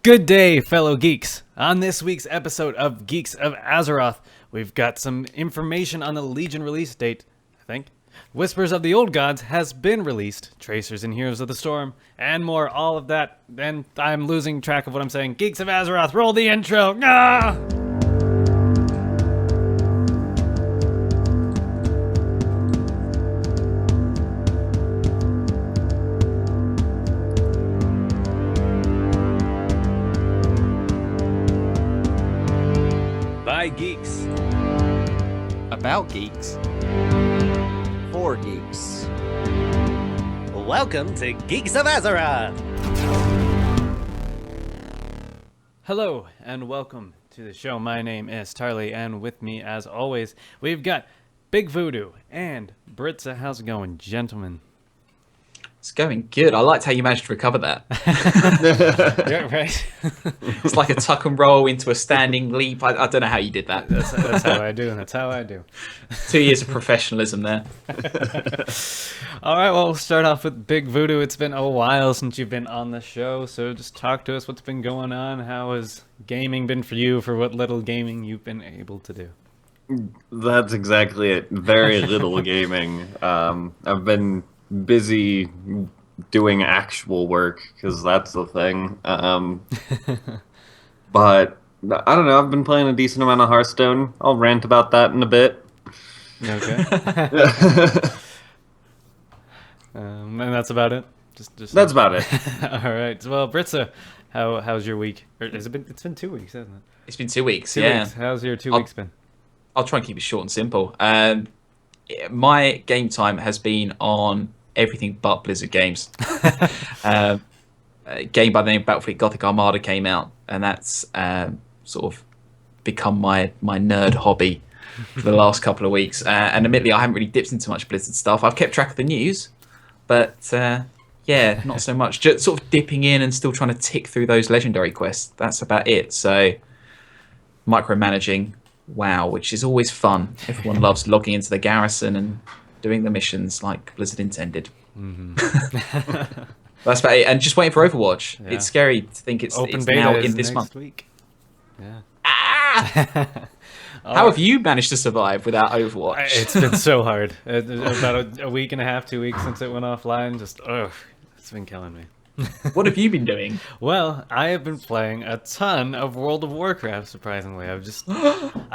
Good day, fellow geeks. On this week's episode of Geeks of Azeroth, we've got some information on the Legion release date, I think. Whispers of the Old Gods has been released, Tracers and Heroes of the Storm, and more, all of that. And I'm losing track of what I'm saying. Geeks of Azeroth, roll the intro! Ah! By geeks. About geeks. For geeks. Welcome to Geeks of Azeroth! Hello, and welcome to the show. My name is Tarley, and with me, as always, we've got Big Voodoo and Britzza. How's it going, gentlemen? It's going good. I liked how you managed to recover that. Yeah, right. It's like a tuck and roll into a standing leap. I don't know how you did that. That's how I do, and that's how I do. 2 years of professionalism there. All right, well, we'll start off with Big Voodoo. It's been a while since you've been on the show, so just talk to us. What's been going on? How has gaming been for you, for what little gaming you've been able to do? That's exactly it. Very little gaming. I've been busy doing actual work because that's the thing. But I don't know. I've been playing a decent amount of Hearthstone. I'll rant about that in a bit. Okay. And that's about it. Just That's about it. All right. Well, Britzza, how's your week? Or has it been? It's been 2 weeks, hasn't it? It's been 2 weeks. 2 yeah. weeks. How's your 2 weeks been? I'll try and keep it short and simple. My game time has been on everything but Blizzard games. A game by the name of Battlefield Gothic Armada came out, and that's sort of become my nerd hobby for the last couple of weeks. And admittedly, I haven't really dipped into much Blizzard stuff. I've kept track of the news, but yeah, not so much. Just sort of dipping in and still trying to tick through those legendary quests. That's about it. So micromanaging WoW, which is always fun. Everyone loves logging into the garrison and doing the missions like Blizzard intended. Mm-hmm. That's about it. And just waiting for Overwatch. Yeah. It's scary to think it's Open it's beta now is in this next month. week. Yeah. How have you managed to survive without Overwatch? It's been so hard. About a week and a half, 2 weeks since it went offline. Just, it's been killing me. What have you been doing? Well, I have been playing a ton of World of Warcraft, surprisingly. I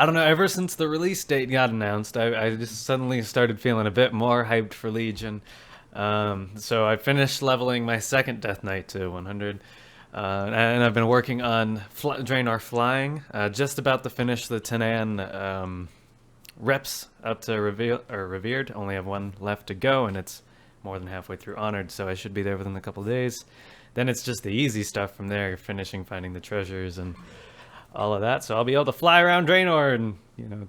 don't know, ever since the release date got announced, I just suddenly started feeling a bit more hyped for Legion. So I finished leveling my second Death Knight to 100. And I've been working on Draenor Flying, just about to finish the Tanan reps up to Revered. Only have one left to go, and it's more than halfway through Honored, so I should be there within a couple days. Then it's just the easy stuff from there, finding the treasures and all of that. So I'll be able to fly around Draenor and,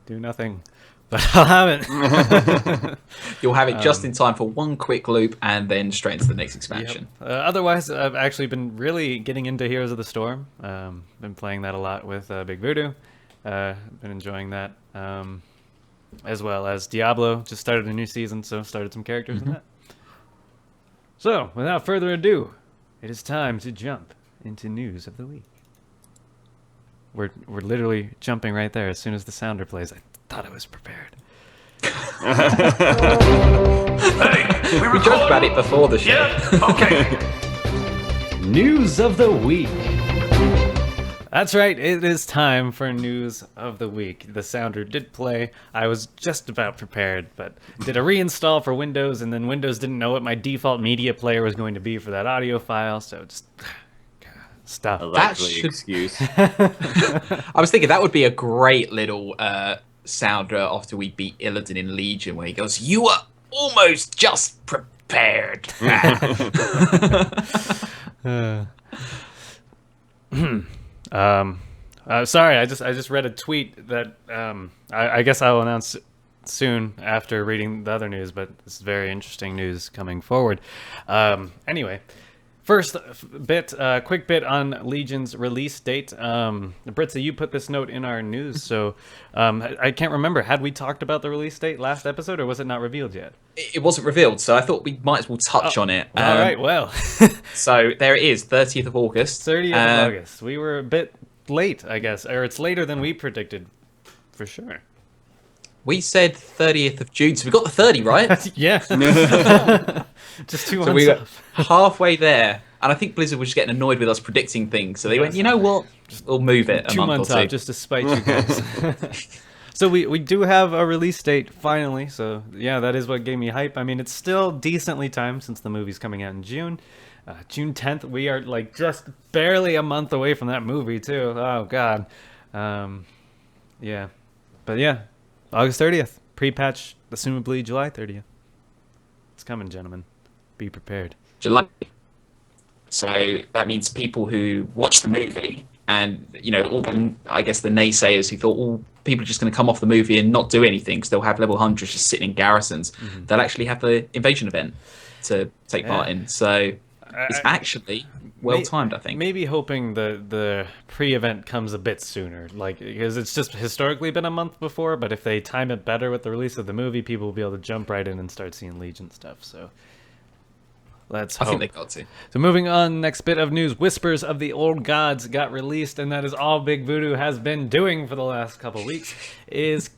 do nothing. But I'll have it. You'll have it just in time for one quick loop and then straight into the next expansion. Yep. Otherwise, I've actually been really getting into Heroes of the Storm. Been playing that a lot with Big Voodoo. Been enjoying that. As well as Diablo. Just started a new season, so started some characters in that. So, without further ado, it is time to jump into news of the week. We're literally jumping right there as soon as the sounder plays. I thought I was prepared. Hey, we joked about it before the show. Yeah, okay. News of the week. That's right, it is time for news of the week. The sounder did play. I was just about prepared, but did a reinstall for Windows, and then Windows didn't know what my default media player was going to be for that audio file, so just stop. That should... excuse. I was thinking that would be a great little sounder after we beat Illidan in Legion, where he goes, "You were almost just prepared." Sorry, I just read a tweet that I guess I will announce soon after reading the other news, but this is very interesting news coming forward. Anyway, First quick bit on Legion's release date. Britzza, you put this note in our news, so I can't remember. Had we talked about the release date last episode, or was it not revealed yet? It wasn't revealed, so I thought we might as well touch on it. All right, well. So there it is, 30th of August. 30th of August. We were a bit late, I guess, or it's later than we predicted, for sure. We said 30th of June, so we got the 30 right. Yeah. Just 2 months So we got off. halfway there, and I think Blizzard was just getting annoyed with us predicting things, so they went, you know what, we'll move it a 2 month months or two. off just to spite you guys. So we do have a release date finally, so yeah, that is what gave me hype. I mean, it's still decently timed since the movie's coming out in June. June 10th, we are like just barely a month away from that movie too. Oh god. Yeah. But yeah, August 30th, pre-patch, assumably July 30th. It's coming, gentlemen. Be prepared. July. So that means people who watch the movie and, you know, all the, I guess the naysayers who thought, oh, people are just going to come off the movie and not do anything because they'll have level 100s just sitting in garrisons. Mm-hmm. They'll actually have the invasion event to take part in. So it's actually well timed, I think. Maybe hoping the pre-event comes a bit sooner, like, because it's just historically been a month before, but if they time it better with the release of the movie, people will be able to jump right in and start seeing Legion stuff, so let's hope. I think they got to. So moving on, next bit of news, Whispers of the Old Gods got released, and that is all Big Voodoo has been doing for the last couple weeks, is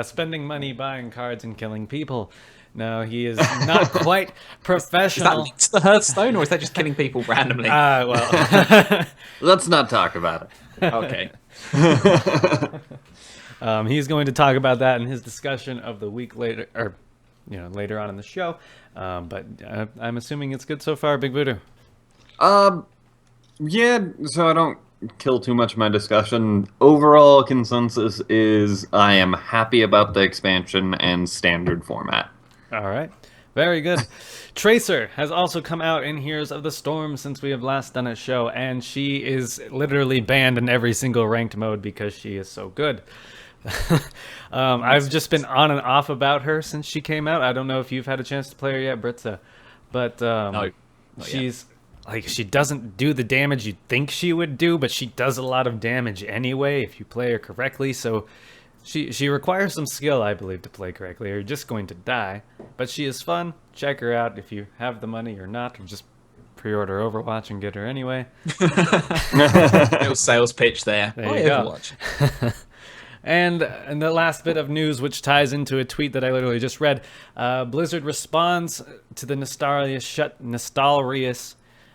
spending money buying cards and killing people. No, he is not quite professional. Is that linked to the Hearthstone, or is that just killing people randomly? Well. Let's not talk about it. Okay. He's going to talk about that in his discussion of the week later, or later on in the show. But I'm assuming it's good so far, Big Voodoo. Yeah, so I don't kill too much of my discussion. Overall consensus is I am happy about the expansion and standard format. All right. Very good. Tracer has also come out in Heroes of the Storm since we have last done a show, and she is literally banned in every single ranked mode because she is so good. I've just been on and off about her since she came out. I don't know if you've had a chance to play her yet, Britzza, but No, she's like, she doesn't do the damage you'd think she would do, but she does a lot of damage anyway if you play her correctly. So she requires some skill, I believe, to play correctly, or you're just going to die. But she is fun. Check her out if you have the money or not, or just pre-order Overwatch and get her anyway. Little sales pitch there. There you go. Overwatch. And the last bit of news, which ties into a tweet that I literally just read, Blizzard responds to the Nostalrius.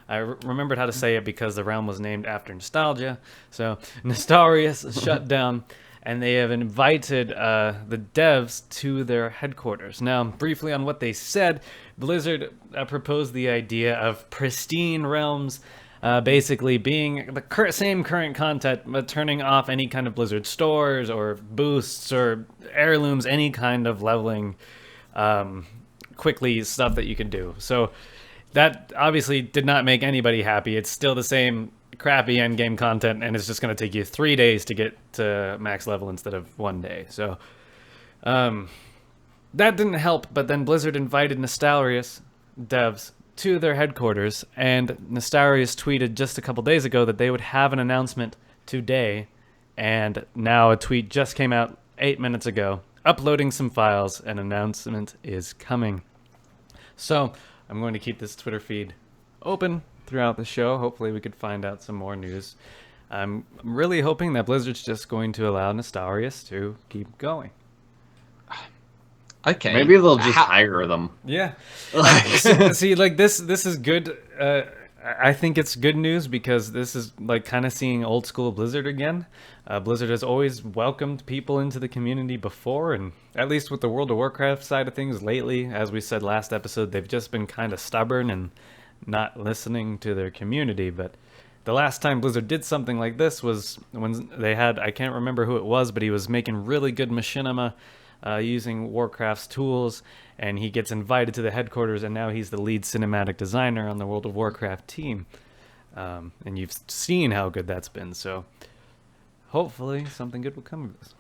I remembered how to say it because the realm was named after nostalgia. So Nostalrius shutdown, and they have invited the devs to their headquarters. Now, briefly on what they said, Blizzard proposed the idea of pristine realms, basically being the same current content, but turning off any kind of Blizzard stores or boosts or heirlooms, any kind of leveling quickly stuff that you can do. So that obviously did not make anybody happy. It's still the same crappy endgame content, and it's just going to take you 3 days to get to max level instead of 1 day. So that didn't help, but then Blizzard invited Nostalrius devs to their headquarters, and Nostalrius tweeted just a couple days ago that they would have an announcement today, and now a tweet just came out 8 minutes ago, uploading some files. An announcement is coming. So I'm going to keep this Twitter feed open throughout the show. Hopefully we could find out some more news. I'm really hoping that Blizzard's just going to allow Nostalrius to keep going. Okay. Maybe they'll just hire them. Yeah. See, like this is good. I think it's good news because this is like kind of seeing old school Blizzard again. Blizzard has always welcomed people into the community before, and at least with the World of Warcraft side of things lately, as we said last episode, they've just been kind of stubborn and not listening to their community. But the last time Blizzard did something like this was when they had, I can't remember who it was, but he was making really good machinima using Warcraft's tools, and he gets invited to the headquarters, and now he's the lead cinematic designer on the World of Warcraft team. And you've seen how good that's been, so hopefully something good will come of this.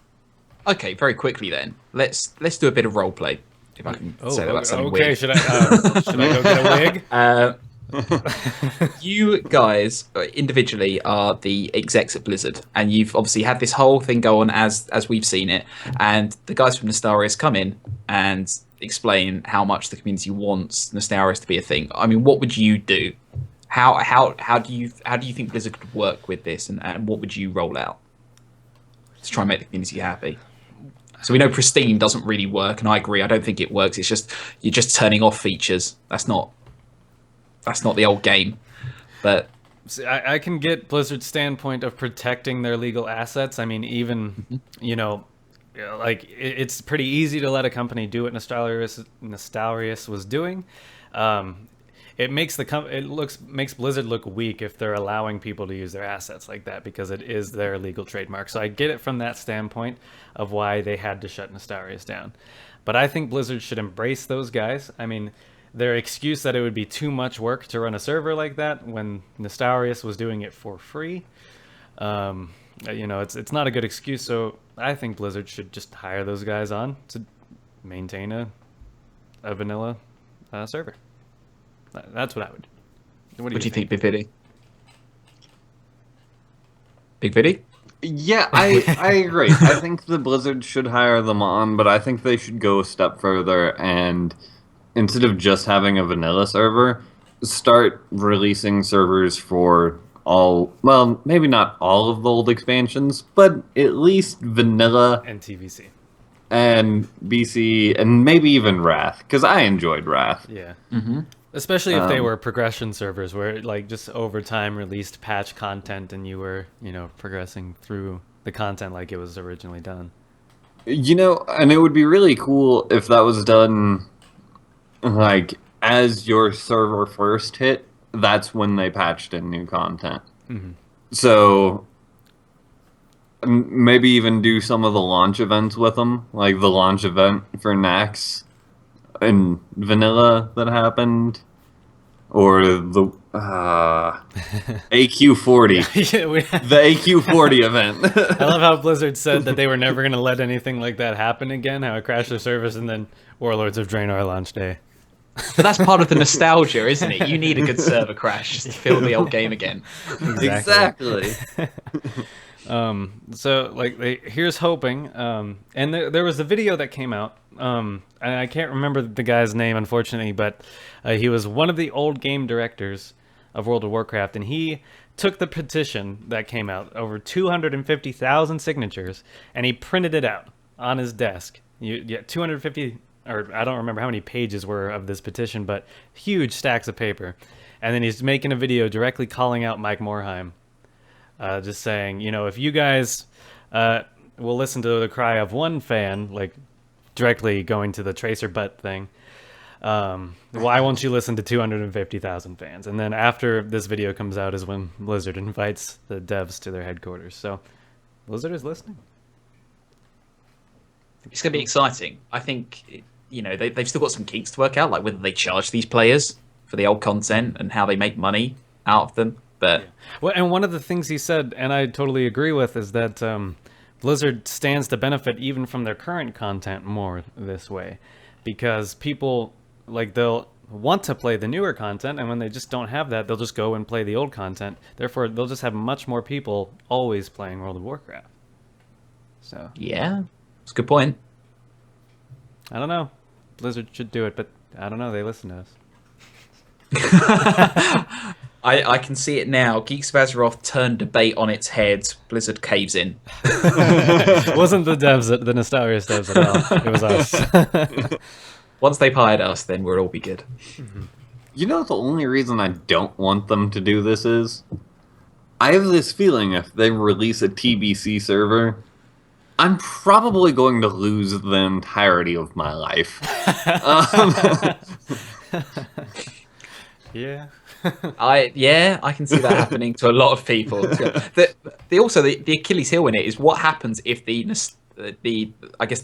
Okay, very quickly then. Let's do a bit of role play, if I can say that about something okay, weird. should I go get a wig? You guys individually are the execs at Blizzard, and you've obviously had this whole thing go on as we've seen it. And the guys from Nastarius come in and explain how much the community wants Nastarius to be a thing. I mean, what would you do? How do you think Blizzard could work with this, and what would you roll out to try and make the community happy? So we know Pristine doesn't really work, and I agree. I don't think it works. It's just you're just turning off features. That's not the old game. But See, I can get Blizzard's standpoint of protecting their legal assets. I mean, even like it's pretty easy to let a company do what Nastarius was doing. It makes makes Blizzard look weak if they're allowing people to use their assets like that, because it is their legal trademark. So I get it from that standpoint of why they had to shut Nastarius down. But I think Blizzard should embrace those guys. I mean, their excuse that it would be too much work to run a server like that when Nastarius was doing it for free, it's not a good excuse. So I think Blizzard should just hire those guys on to maintain a vanilla server. That's what I would do. what do you think, Big Viddy? Big Viddy? Yeah, I agree. I think the Blizzard should hire them on, but I think they should go a step further and instead of just having a vanilla server, start releasing servers for well, maybe not all of the old expansions, but at least vanilla And TVC. and BC and maybe even Wrath, because I enjoyed Wrath. Yeah. Mm-hmm. Especially if they were progression servers where like just over time released patch content and you were, progressing through the content like it was originally done. And it would be really cool if that was done like as your server first hit, that's when they patched in new content. Mm-hmm. So maybe even do some of the launch events with them, like the launch event for Nax and Vanilla that happened, or the AQ40, the AQ40 event. I love how Blizzard said that they were never going to let anything like that happen again, how it crashed their service, and then Warlords of Draenor launch day. But that's part of the nostalgia, isn't it? You need a good server crash just to feel the old game again. Exactly. So here's hoping. And there was a video that came out. And I can't remember the guy's name, unfortunately, but he was one of the old game directors of World of Warcraft, and he took the petition that came out, over 250,000 signatures, and he printed it out on his desk. 250, or I don't remember how many pages were of this petition, but huge stacks of paper. And then he's making a video directly calling out Mike Morhaime. Just saying, if you guys will listen to the cry of one fan, like directly going to the tracer butt thing, why won't you listen to 250,000 fans? And then after this video comes out is when Blizzard invites the devs to their headquarters. So Blizzard is listening. It's going to be exciting. I think, they've still got some kinks to work out, like whether they charge these players for the old content and how they make money out of them. But Well, and one of the things he said, and I totally agree with, is that Blizzard stands to benefit even from their current content more this way, because people they'll want to play the newer content, and when they just don't have that, they'll just go and play the old content. Therefore, they'll just have much more people always playing World of Warcraft. So yeah, it's a good point. I don't know. Blizzard should do it, but I don't know. They listen to us. I can see it now. Geeks of Azeroth turned debate on its head. Blizzard caves in. It wasn't the devs, the Nastarius devs at all. It was us. Once they've hired us, then we'll all be good. The only reason I don't want them to do this is I have this feeling if they release a TBC server, I'm probably going to lose the entirety of my life. Yeah. I can see that happening to a lot of people. The Achilles heel in it is what happens if the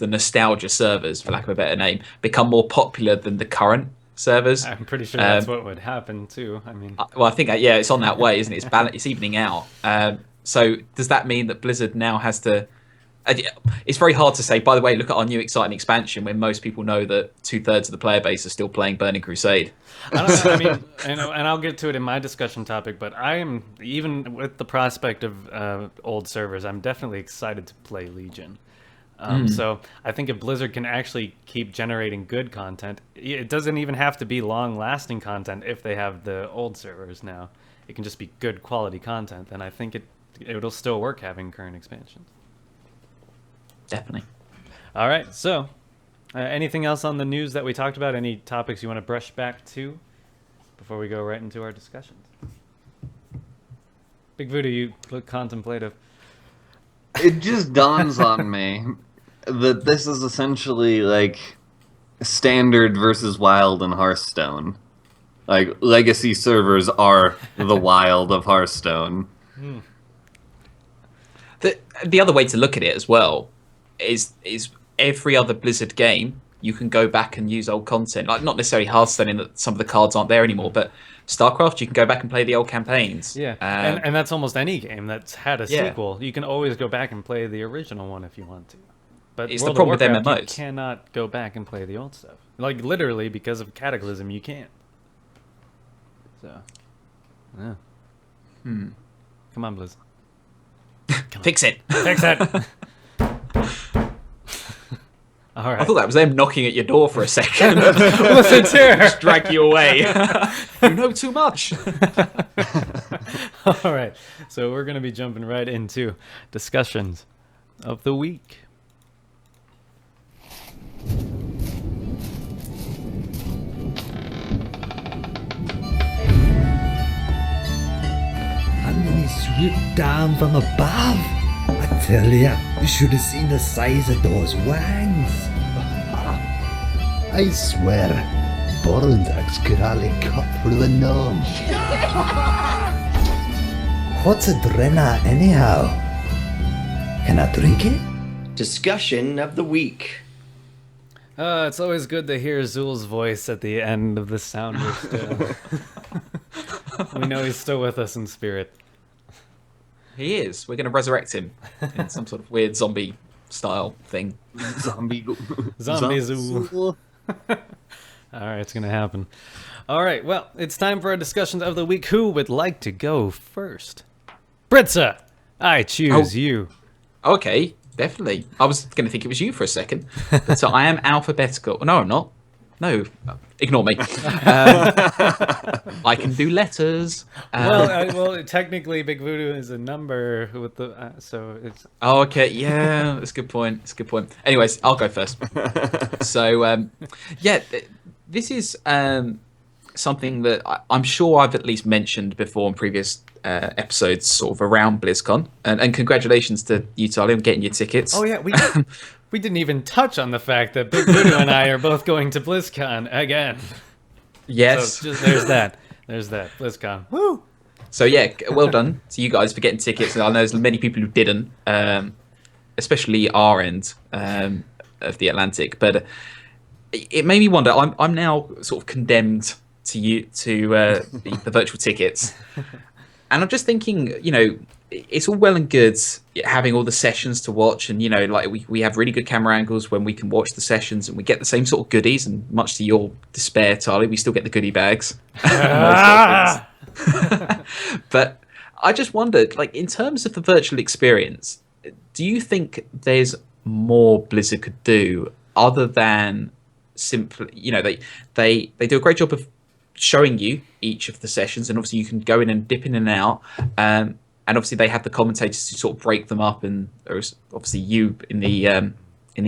nostalgia servers, for lack of a better name, become more popular than the current servers. I'm pretty sure that's what would happen too. I mean, well, I think it's on that way, isn't it? It's evening out. So does that mean that Blizzard now has to It's very hard to say, by the way, look at our new exciting expansion when most people know that 2/3 of the player base are still playing Burning Crusade. I don't know, I mean, and I'll get to it in my discussion topic, but I am, even with the prospect of old servers, I'm definitely excited to play Legion. So I think if Blizzard can actually keep generating good content, it doesn't even have to be long-lasting content if they have the old servers now. It can just be good quality content, and I think it'll still work having current expansions. Definitely. All right, so anything else on the news that we talked about? Any topics you want to brush back to before we go right into our discussions? Big Voodoo, you look contemplative. It just dawns on me that this is essentially like standard versus wild in Hearthstone. Like, legacy servers are the wild of Hearthstone. The other way to look at it as well is every other Blizzard game you can go back and use old content. Like, not necessarily Hearthstone in that some of the cards aren't there anymore, but StarCraft, you can go back and play the old campaigns. Yeah, and that's almost any game that's had a sequel. You can always go back and play the original one if you want to. But it's World the problem of Warcraft, with MMOs. You cannot go back and play the old stuff. Like, literally, because of Cataclysm, you can't. So, yeah. Come on, Blizz. Fix it. Fix it! All right. I thought that was them knocking at your door for a second. Listen to her! Just drag you away. You know too much. All right. So we're going to be jumping right into discussions of the week. And then he swooped down from above. I tell ya, you should have seen the size of those wings. I swear, Borundax could hardly cut through a gnome. What's a drenna anyhow? Can I drink it? Discussion of the week. It's always good to hear Zul's voice at the end of the sounder still. We know he's still with us in spirit. He is. We're going to resurrect him in some sort of weird zombie style thing. Zombie Zul. All right, it's going to happen. All right, well, it's time for our discussions of the week. Who would like to go first? Britzza, I choose you. Okay, definitely. I was going to think it was you for a second. But so I am alphabetical. No, I'm not. No, ignore me. I can do letters. Well, technically, Big Voodoo is a number with the so it's. Oh, okay. Yeah, that's a good point. That's a good point. Anyways, I'll go first. So, this is something that I'm sure I've at least mentioned before in previous episodes, sort of around BlizzCon. And congratulations to you, Tarley, on getting your tickets. Oh yeah, we didn't even touch on the fact that Big Voodoo and I are both going to BlizzCon again. Yes. So there's that. There's that. BlizzCon. Woo! So yeah, well done to you guys for getting tickets. I know there's many people who didn't, especially our end of the Atlantic. But it made me wonder. I'm now sort of condemned to the virtual tickets, and I'm just thinking, it's all well and good having all the sessions to watch, and like we have really good camera angles when we can watch the sessions, and we get the same sort of goodies. And much to your despair, Tarley, we still get the goodie bags. But I just wondered, like, in terms of the virtual experience, do you think there's more Blizzard could do other than simply, they do a great job of showing you each of the sessions, and obviously you can go in and dip in and out. And obviously they have the commentators to sort of break them up, and obviously you in the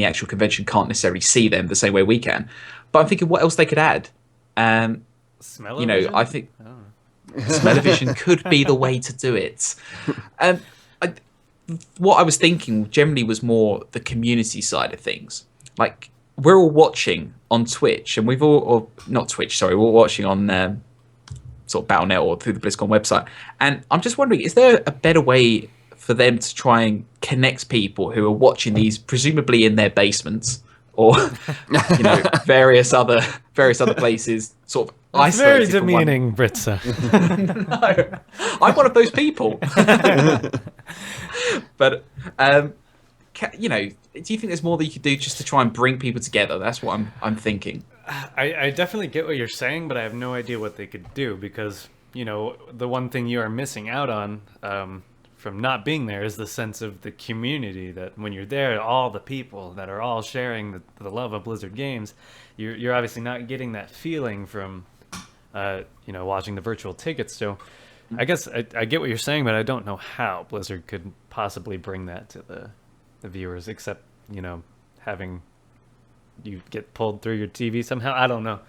actual convention can't necessarily see them the same way we can. But I'm thinking what else they could add. Smell-o-vision? I think smell-o-vision could be the way to do it. What I was thinking generally was more the community side of things. Like, we're all watching on Twitch, and we're all watching on sort of Battle.net or through the BlizzCon website. And I'm just wondering, is there a better way for them to try and connect people who are watching these, presumably in their basements or various other places, sort of That's very isolated from one? demeaning, Britzza. No, I'm one of those people. But you know, do you think there's more that you could do just to try and bring people together? That's what I'm thinking. I definitely get what you're saying, but I have no idea what they could do because, you know, the one thing you are missing out on from not being there is the sense of the community, that when you're there, all the people that are all sharing the love of Blizzard games, you're obviously not getting that feeling from, you know, watching the virtual tickets. So I guess I get what you're saying, but I don't know how Blizzard could possibly bring that to the viewers, except, you know, having you get pulled through your TV somehow. I don't know.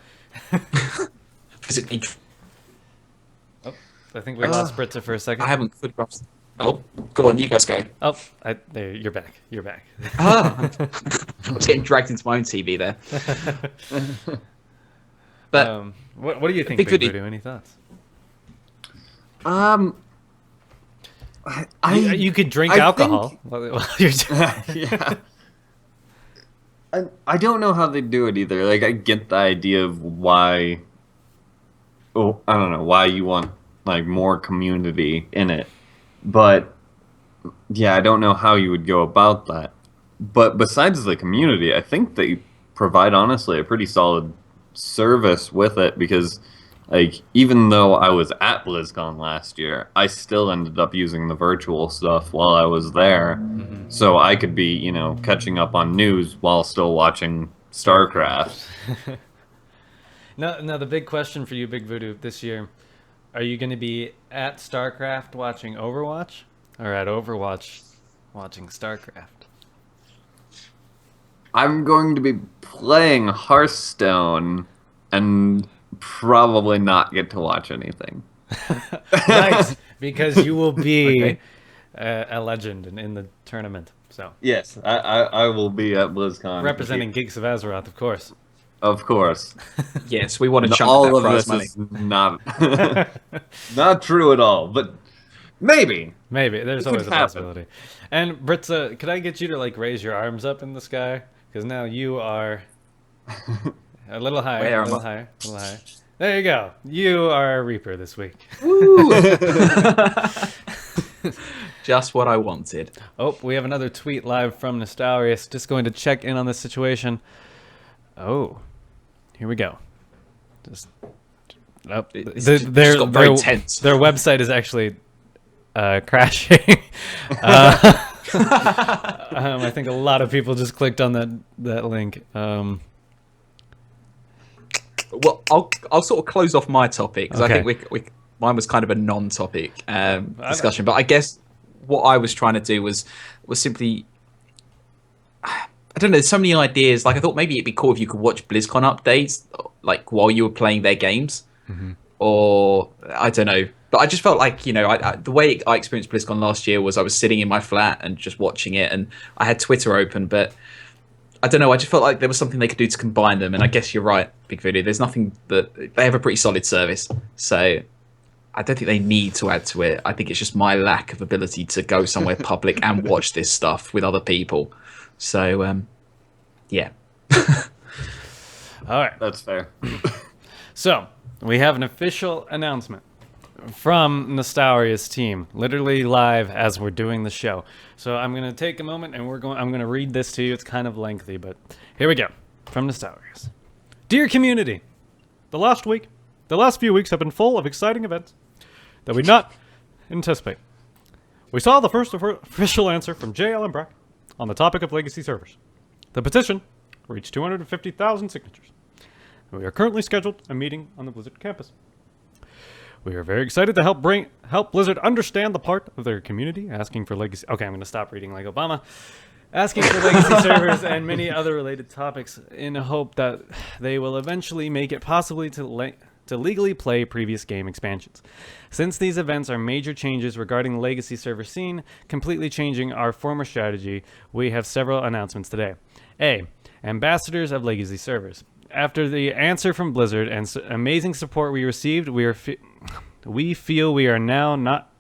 Oh, I think we lost Britzza for a second. I haven't. Oh, go on, you guys go. Oh, there, you're back. You're back. I was getting dragged into my own TV there. But what do you think, Big Big Voodoo? Voodoo? Any thoughts? You could drink I alcohol think- while you're doing Yeah. I don't know how they do it either. Like, I get the idea of why. Oh, I don't know why you want like more community in it, but yeah, I don't know how you would go about that. But besides the community, I think they provide honestly a pretty solid service with it because, like, even though I was at BlizzCon last year, I still ended up using the virtual stuff while I was there. So I could be, you know, catching up on news while still watching StarCraft. Now, the big question for you, Big Voodoo, this year, are you going to be at StarCraft watching Overwatch, or at Overwatch watching StarCraft? I'm going to be playing Hearthstone and probably not get to watch anything. Nice, because you will be a legend in the tournament. So Yes, I will be at BlizzCon. representing Geeks of Azeroth, of course. Of course. Yes, we want to chunk All of that of prize this money. is not not true at all, but maybe. Maybe there's It always could a happen. possibility. And Britzza, could I get you to like raise your arms up in the sky? Because now you are a little higher, Where a am little I? higher, a little higher. There you go. You are a Reaper this week. Just what I wanted. Oh, we have another tweet live from Nostarius. Just going to check in on the situation. Oh, here we go. Just It's just got very tense. Their website is actually crashing. I think a lot of people just clicked on that link. Well, I'll sort of close off my topic because Okay. I think mine was kind of a non-topic discussion. But I guess what I was trying to do was simply, I don't know. There's so many ideas. Like I thought maybe it'd be cool if you could watch BlizzCon updates like while you were playing their games, or I don't know. But I just felt like, you know, the way I experienced BlizzCon last year was I was sitting in my flat and just watching it, and I had Twitter open, but I don't know. I just felt like there was something they could do to combine them, and I guess you're right, Big Voodoo. There's nothing that they have a pretty solid service, so I don't think they need to add to it. I think it's just my lack of ability to go somewhere public and watch this stuff with other people. So, yeah. All right. That's fair. So we have an official announcement from Nostaria's team, literally live as we're doing the show. So I'm gonna take a moment and I'm gonna read this to you. It's kind of lengthy, but here we go. From Nostaria's. Dear community, the last few weeks have been full of exciting events that we not anticipate. We saw the first official answer from JL and Brack on the topic of legacy servers. The petition reached 250,000 signatures. We are currently scheduled a meeting on the Blizzard campus. We are very excited to help Blizzard understand the part of their community asking for legacy. Okay, I'm going to stop reading like Obama. Asking for legacy servers and many other related topics in hope that they will eventually make it possible to legally play previous game expansions. Since these events are major changes regarding the legacy server scene, completely changing our former strategy, we have several announcements today. A. Ambassadors of legacy servers. After the answer from Blizzard and amazing support we received, we feel we are now not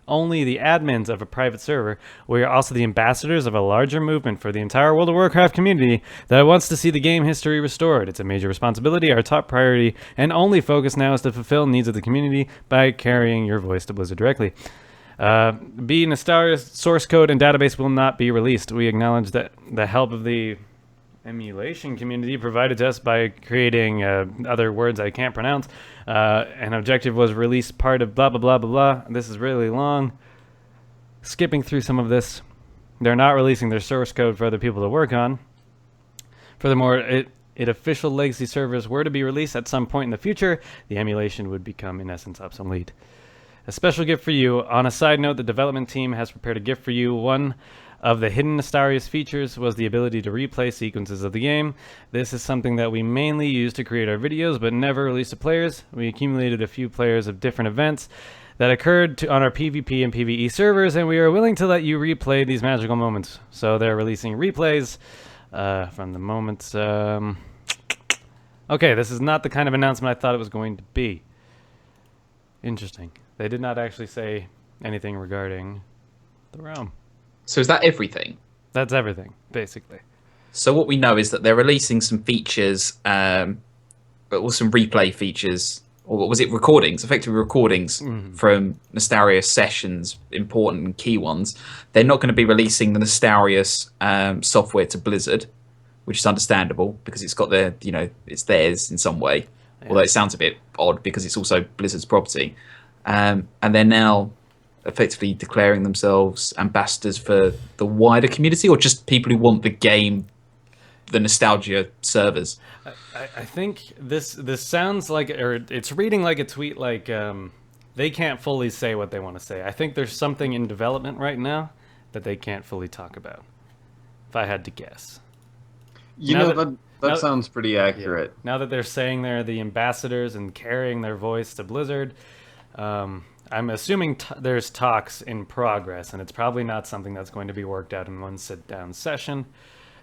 only the admins of a private server, we are also the ambassadors of a larger movement for the entire World of Warcraft community that wants to see the game history restored. It's a major responsibility, our top priority, and only focus now is to fulfill needs of the community by carrying your voice to Blizzard directly. B. Nestaria's source code and database will not be released. We acknowledge that the help of the emulation community provided to us by creating other words I can't pronounce. An objective was release part of blah, blah, blah, blah, blah. This is really long. Skipping through some of this. They're not releasing their source code for other people to work on. Furthermore, if official legacy servers were to be released at some point in the future, the emulation would become, in essence, obsolete. A special gift for you. On a side note, the development team has prepared a gift for you. One of the hidden Nestaria's features was the ability to replay sequences of the game. This is something that we mainly use to create our videos, but never release to players. We accumulated a few players of different events that occurred on our PvP and PvE servers, and we are willing to let you replay these magical moments. So they're releasing replays from the moments. Okay, this is not the kind of announcement I thought it was going to be. Interesting. They did not actually say anything regarding the realm. So is that everything? That's everything, basically. So what we know is that they're releasing some features, or some replay features, or what was it, recordings, effectively recordings from Nestaria sessions, important and key ones. They're not going to be releasing the Nestaria's software to Blizzard, which is understandable because it's got their, it's theirs in some way. Yeah. Although it sounds a bit odd because it's also Blizzard's property. And they're now effectively declaring themselves ambassadors for the wider community, or just people who want the game, the nostalgia servers. I think this sounds like, or it's reading like a tweet like they can't fully say what they want to say. I think there's something in development right now that they can't fully talk about, if I had to guess. That sounds pretty accurate. Yeah. Now that they're saying they're the ambassadors and carrying their voice to Blizzard, I'm assuming there's talks in progress, and it's probably not something that's going to be worked out in one sit-down session.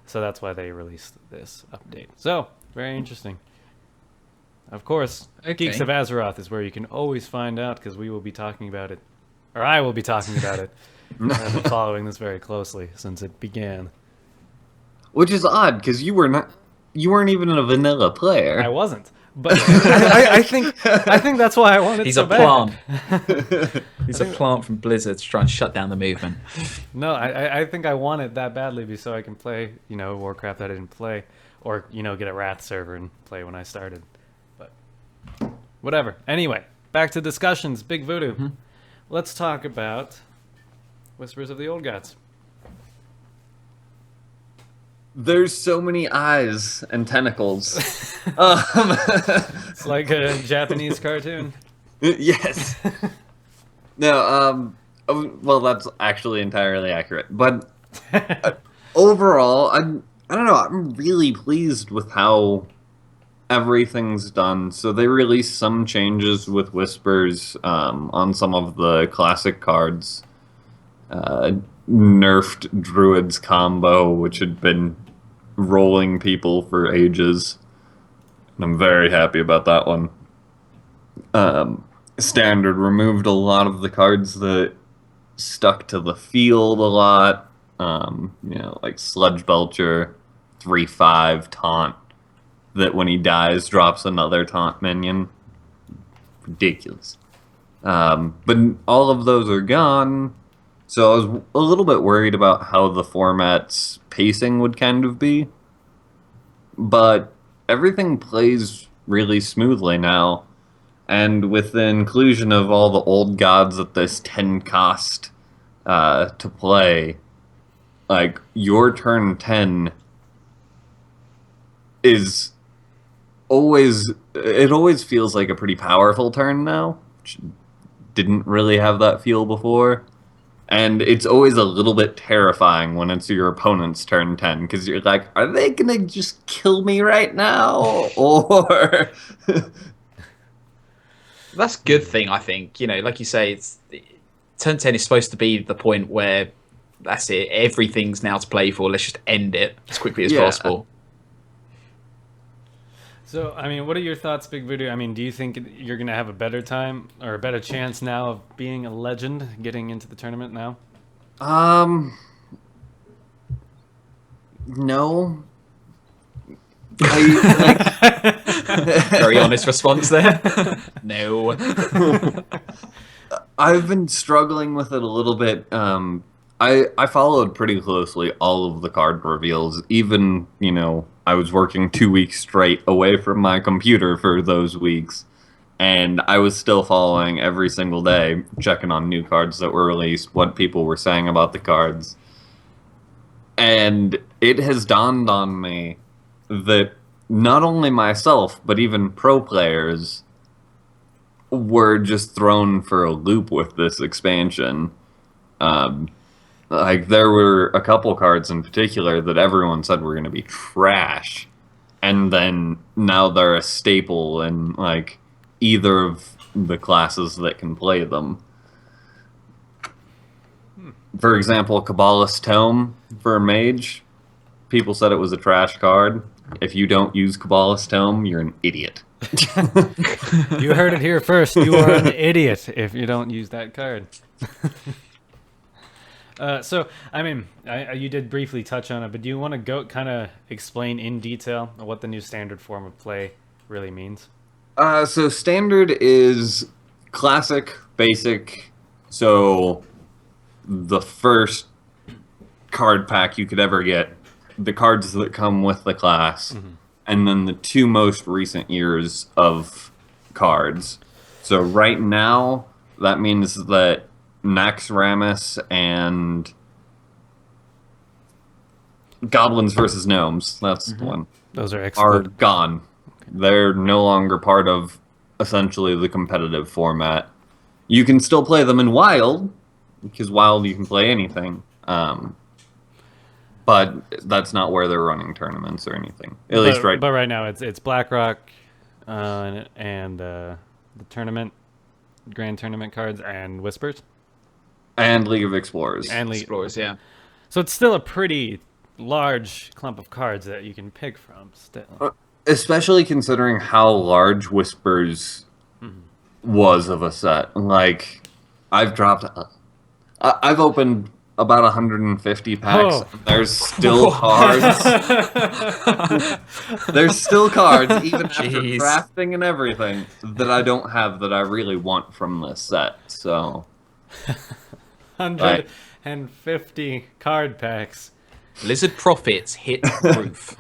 So that's why they released this update. So, very interesting. Of course, okay. Geeks of Azeroth is where you can always find out, because we will be talking about it. Or I will be talking about it. I've been following this very closely since it began. Which is odd, because you weren't even a vanilla player. I wasn't. But I think that's why I wanted He's so a bad. plant. He's a plant from Blizzard to try and shut down the movement. No, I think I want it that badly so I can play, Warcraft that I didn't play, or get a Wrath server and play when I started. But whatever. Anyway, back to discussions. Big Voodoo. Mm-hmm. Let's talk about Whispers of the Old Gods. There's so many eyes and tentacles. It's like a Japanese cartoon. Yes. No, well, that's actually entirely accurate. But overall, I don't know, I'm really pleased with how everything's done. So they released some changes with Whispers on some of the classic cards. Nerfed Druid's combo, which had been rolling people for ages. And I'm very happy about that one. Standard removed a lot of the cards that stuck to the field a lot. Like Sludge Belcher, 3/5 taunt, that when he dies drops another taunt minion. Ridiculous. But all of those are gone. So I was a little bit worried about how the format's pacing would kind of be. But everything plays really smoothly now. And with the inclusion of all the old gods at this 10 cost to play, like, your turn 10 is always feels like a pretty powerful turn now, which didn't really have that feel before. And it's always a little bit terrifying when it's your opponent's turn 10, because you're like, are they gonna just kill me right now? Or that's a good thing, I think. Like you say, turn 10 is supposed to be the point where that's it. Everything's now to play for. Let's just end it as quickly as possible. So, what are your thoughts, Big Voodoo? Do you think you're going to have a better time or a better chance now of being a legend, getting into the tournament now? No. Very honest response there. No. I've been struggling with it a little bit. I followed pretty closely all of the card reveals. Even, I was working 2 weeks straight away from my computer for those weeks, and I was still following every single day, checking on new cards that were released, what people were saying about the cards. And it has dawned on me that not only myself, but even pro players were just thrown for a loop with this expansion. Like, there were a couple cards in particular that everyone said were going to be trash, and then now they're a staple in, like, either of the classes that can play them. For example, Kabbalist Tome for a mage. People said it was a trash card. If you don't use Kabbalist Tome, you're an idiot. You heard it here first. You are an idiot if you don't use that card. So, I mean, you did briefly touch on it, but do you want to go kind of explain in detail what the new standard form of play really means? So standard is classic, basic. So the first card pack you could ever get, the cards that come with the class, and then the 2 most recent years of cards. So right now, that means that Naxxramas and Goblins versus Gnomes, that's the one, Those are are excluded. gone. They're no longer part of essentially the competitive format. You can still play them in Wild, because Wild you can play anything. But that's not where they're running tournaments or anything. At least right. But right now it's BlackRock and the tournament, grand tournament cards and Whispers. And League of Explorers. And League Explorers, yeah. So it's still a pretty large clump of cards that you can pick from still. Especially considering how large Whispers was of a set. Like, I've dropped... I've opened about 150 packs. Oh. There's still cards. There's still cards, even after Jeez. drafting and everything, that I don't have that I really want from this set. So... 150 card packs. Lizard profits hit the roof.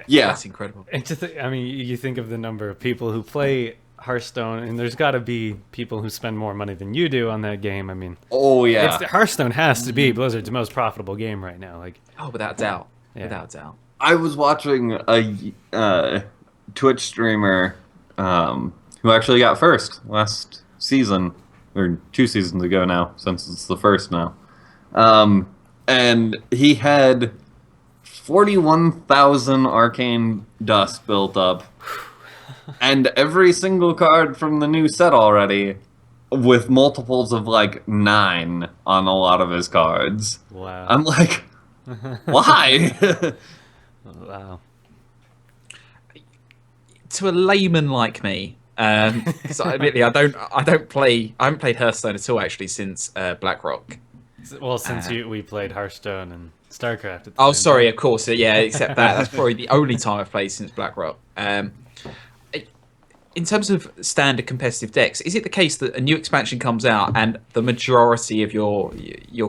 Yeah. That's incredible. It's just, I mean, you think of the number of people who play Hearthstone, and there's got to be people who spend more money than you do on that game. I mean, Oh, yeah. Hearthstone has to be Blizzard's most profitable game right now. Like, Oh, without doubt. Yeah. Without doubt. I was watching a Twitch streamer who actually got first last season, or 2 seasons ago now, since it's the first now. And he had 41,000 arcane dust built up, and every single card from the new set already, with multiples of like 9 on a lot of his cards. wow. I'm like, why? Wow. To a layman like me, because admittedly I haven't played Hearthstone at all actually since BlackRock. Well, since we played Hearthstone and StarCraft. At the Oh, same sorry, time. of course, yeah, except that's probably the only time I've played since BlackRock. In terms of standard competitive decks, is it the case that a new expansion comes out and the majority of your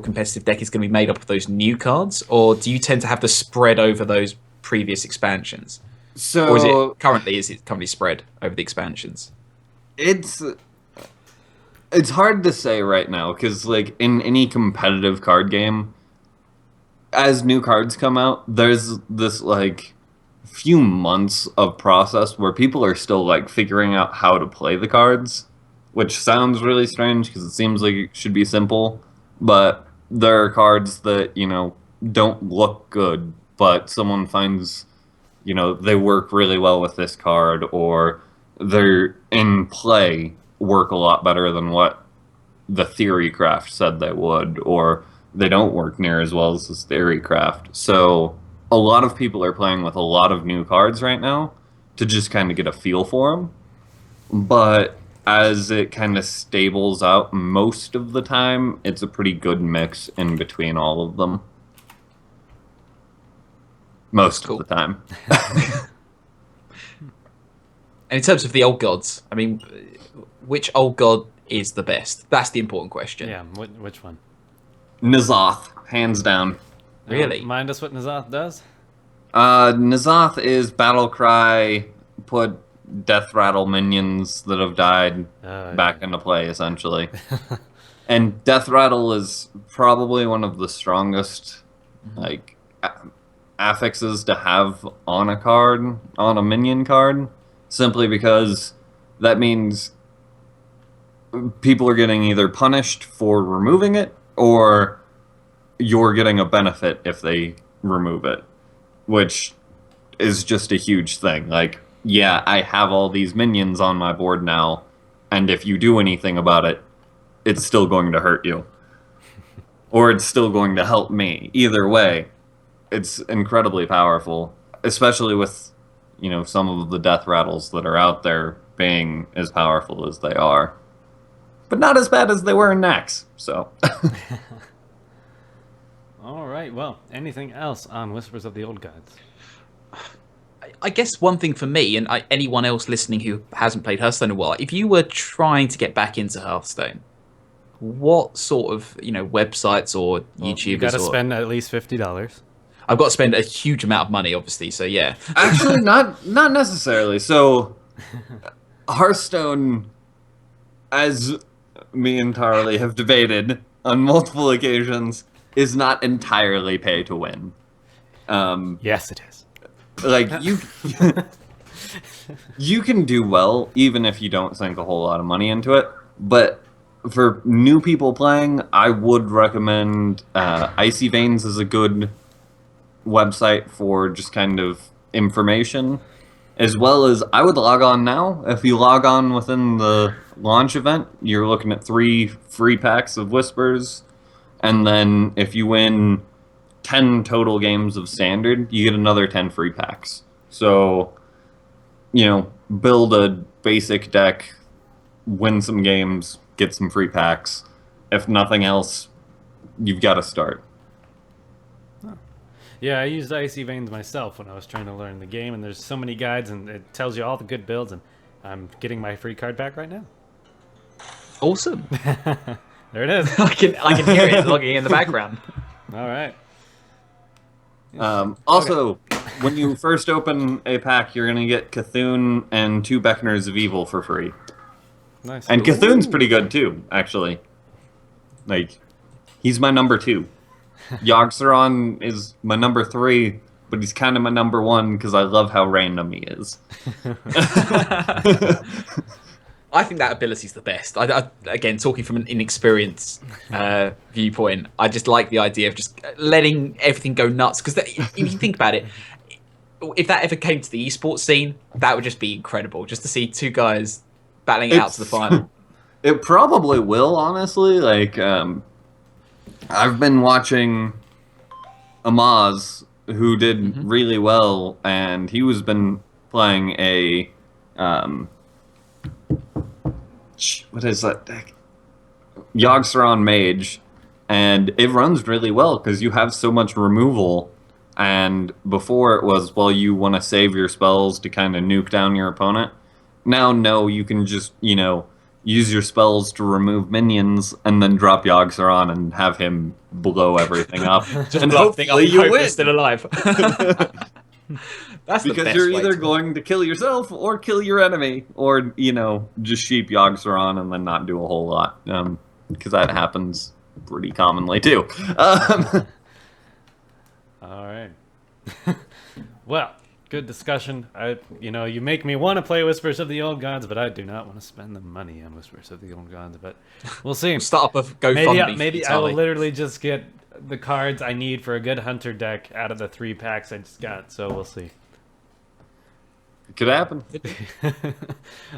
competitive deck is going to be made up of those new cards, or do you tend to have the spread over those previous expansions? So Or is it currently spread over the expansions? it's hard to say right now, because like in any competitive card game, as new cards come out, there's this like few months of process where people are still like figuring out how to play the cards, which sounds really strange because it seems like it should be simple, but there are cards that don't look good, but someone finds they work really well with this card, or they're in play work a lot better than what the theory craft said they would, or they don't work near as well as this theory craft. So a lot of people are playing with a lot of new cards right now to just kind of get a feel for them. But as it kind of stables out, most of the time, it's a pretty good mix in between all of them. Most Cool. of the time. And in terms of the old gods, I mean, which old god is the best? That's the important question. Yeah, which one? N'Zoth, hands down. Really? Mind us what N'Zoth does? N'Zoth is battle cry, put death rattle minions that have died back into play, essentially. And death rattle is probably one of the strongest, like, affixes to have on a card, on a minion card, simply because that means people are getting either punished for removing it, or you're getting a benefit if they remove it, which is just a huge thing. Like, yeah, I have all these minions on my board now, and if you do anything about it, it's still going to hurt you. Or it's still going to help me. Either way, it's incredibly powerful, especially with, you know, some of the death rattles that are out there being as powerful as they are. But not as bad as they were in Nax, so... All right, well, anything else on Whispers of the Old Gods? I guess one thing for me, and anyone else listening who hasn't played Hearthstone in a while, if you were trying to get back into Hearthstone, what sort of, you know, websites or YouTubers? You got to spend at least $50. I've got to spend a huge amount of money, obviously. So yeah. Actually, not necessarily. So, Hearthstone, as me and Tarley have debated on multiple occasions, is not entirely pay to win. Yes, it is. Like, you can do well even if you don't sink a whole lot of money into it, but for new people playing, I would recommend Icy Veins is a good website for just kind of information, as well as I would log on now. If you log on within the launch event, you're looking at 3 free packs of Whispers, and then if you win 10 total games of Standard, you get another 10 free packs. So, you know, build a basic deck, win some games, get some free packs. If nothing else, you've got to start. Yeah, I used Icy Veins myself when I was trying to learn the game, and there's so many guides, and it tells you all the good builds, and I'm getting my free card pack right now. Awesome. There it is. I can hear it logging in the background. All right. Also, when you first open a pack, you're going to get Cthulhu and 2 Beckoners of Evil for free. Nice. And Cthulhu's pretty good too, actually. Like, he's my number 2. Yogg-Saron is my number 3, but he's kind of my number 1 because I love how random he is. I think that ability's the best. Again, talking from an inexperienced viewpoint, I just like the idea of just letting everything go nuts. Because if you think about it, if that ever came to the esports scene, that would just be incredible. Just to see 2 guys battling it out to the final. It probably will, honestly. Like, I've been watching Amaz, who did really well, and he was been playing a what is that deck? Yogg-Saron Mage, and it runs really well because you have so much removal. And before it was, well, you want to save your spells to kind of nuke down your opponent. Now, no, you can just, you know, use your spells to remove minions and then drop Yogg-Saron and have him blow everything up. And hopefully you win. Still alive. That's because the best you're way either to going to kill yourself or kill your enemy, or, you know, just sheep Yogg-Saron and then not do a whole lot, because that happens pretty commonly too. All right. Well, good discussion. You make me want to play Whispers of the Old Gods, but I do not want to spend the money on Whispers of the Old Gods. But we'll see. Start up a GoFundMe. Maybe I will literally just get the cards I need for a good hunter deck out of the 3 packs I just got. So we'll see. It could happen.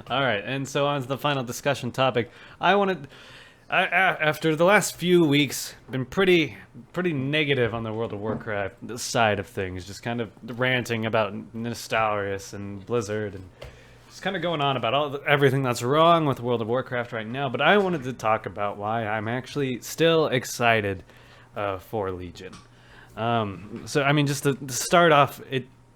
All right, and so on to the final discussion topic. After the last few weeks, been pretty negative on the World of Warcraft side of things, just kind of ranting about Nostalrius and Blizzard, and just kind of going on about everything that's wrong with World of Warcraft right now. But I wanted to talk about why I'm actually still excited for Legion. So I mean, just to start off,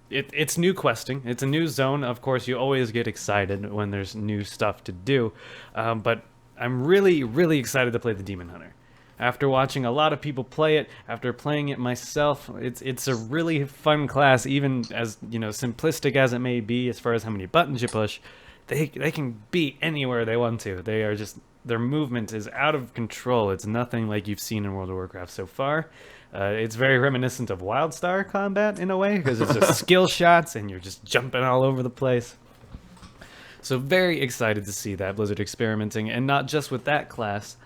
it's new questing. It's a new zone. Of course, you always get excited when there's new stuff to do. But I'm really, really excited to play the Demon Hunter. After watching a lot of people play it, after playing it myself, it's a really fun class, even as, you know, simplistic as it may be as far as how many buttons you push. They can be anywhere they want to. They are just, their movement is out of control. It's nothing like you've seen in World of Warcraft so far. It's very reminiscent of WildStar combat in a way, because it's just skill shots and you're just jumping all over the place. So very excited to see that Blizzard experimenting, and not just with that class,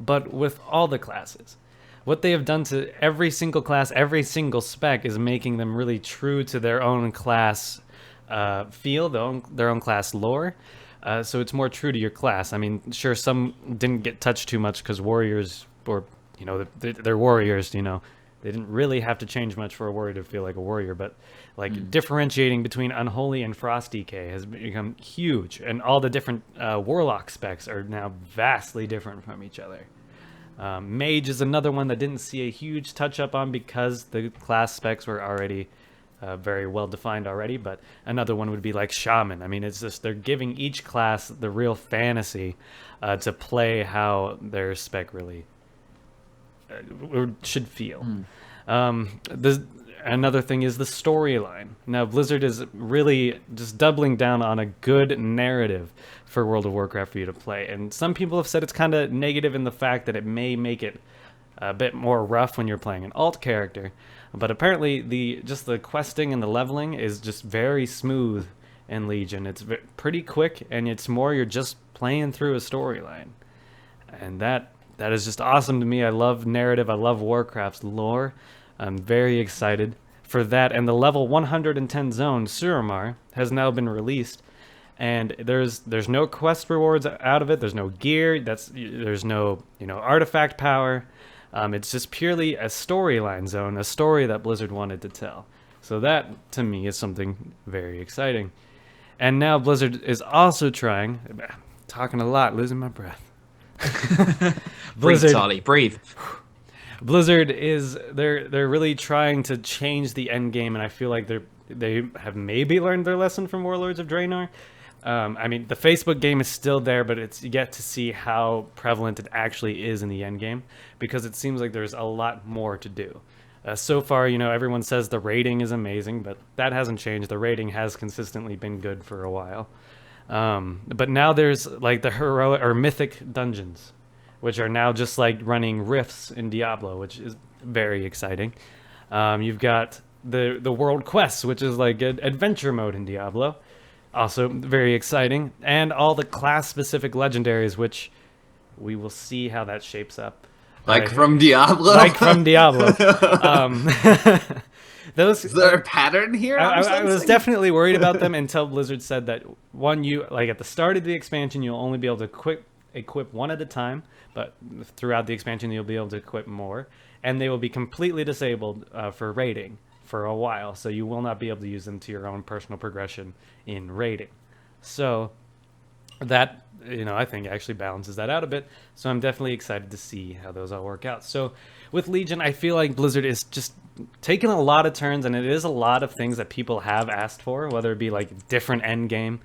but with all the classes. What they have done to every single class, every single spec, is making them really true to their own class feel, their own class lore. So it's more true to your class. I mean, sure, some didn't get touched too much because warriors, or, you know, they're warriors, you know. They didn't really have to change much for a warrior to feel like a warrior, but like differentiating between Unholy and Frost DK has become huge, and all the different Warlock specs are now vastly different from each other. Mage is another one that didn't see a huge touch up on because the class specs were already very well defined already, but another one would be like Shaman. I mean, it's just they're giving each class the real fantasy to play how their spec really should feel. Another thing is the storyline. Now, Blizzard is really just doubling down on a good narrative for World of Warcraft for you to play. And some people have said it's kind of negative in the fact that it may make it a bit more rough when you're playing an alt character. But apparently, the questing and the leveling is just very smooth in Legion. It's pretty quick, and it's more you're just playing through a storyline. And that is just awesome to me. I love narrative. I love Warcraft's lore. I'm very excited for that. And the level 110 zone, Suramar, has now been released. And there's no quest rewards out of it. There's no gear. There's no, you know, artifact power. It's just purely a storyline zone, a story that Blizzard wanted to tell. So that, to me, is something very exciting. And now Blizzard is also trying, talking a lot, losing my breath. Breathe, Tarley, breathe. Blizzard they're really trying to change the end game, and I feel like they have maybe learned their lesson from Warlords of Draenor. I mean, the Facebook game is still there, but it's yet to see how prevalent it actually is in the end game, because it seems like there's a lot more to do. So far, you know, everyone says the rating is amazing, but that hasn't changed. The rating has consistently been good for a while. But now there's like the heroic or mythic dungeons, which are now just like running rifts in Diablo, which is very exciting. You've got the world quests, which is like an adventure mode in Diablo, also very exciting, and all the class-specific legendaries, which we will see how that shapes up. From Diablo? Like from Diablo. Is there a pattern here? I was definitely worried about them until Blizzard said that at the start of the expansion, you'll only be able to equip one at a time, but throughout the expansion, you'll be able to equip more, and they will be completely disabled for raiding for a while, so you will not be able to use them to your own personal progression in raiding. So that, you know, I think actually balances that out a bit. So I'm definitely excited to see how those all work out. So with Legion, I feel like Blizzard is just taking a lot of turns, and it is a lot of things that people have asked for, whether it be like different end game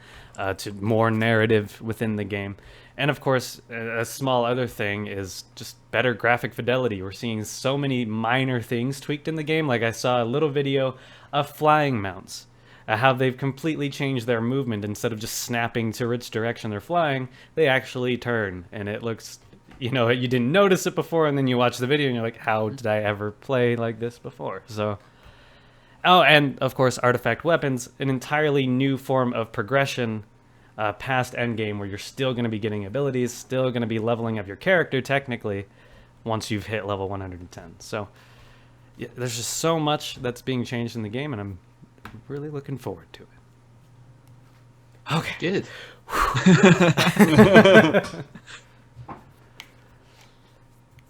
to more narrative within the game. And of course, a small other thing is just better graphic fidelity. We're seeing so many minor things tweaked in the game. Like I saw a little video of flying mounts, how they've completely changed their movement. Instead of just snapping to which direction they're flying, they actually turn, and it looks, you know, you didn't notice it before, and then you watch the video and you're like, how did I ever play like this before? So, oh, and of course, artifact weapons, an entirely new form of progression past endgame, where you're still going to be getting abilities, still going to be leveling up your character technically once you've hit level 110. So yeah, there's just so much that's being changed in the game, and I'm really looking forward to it. Okay. Good.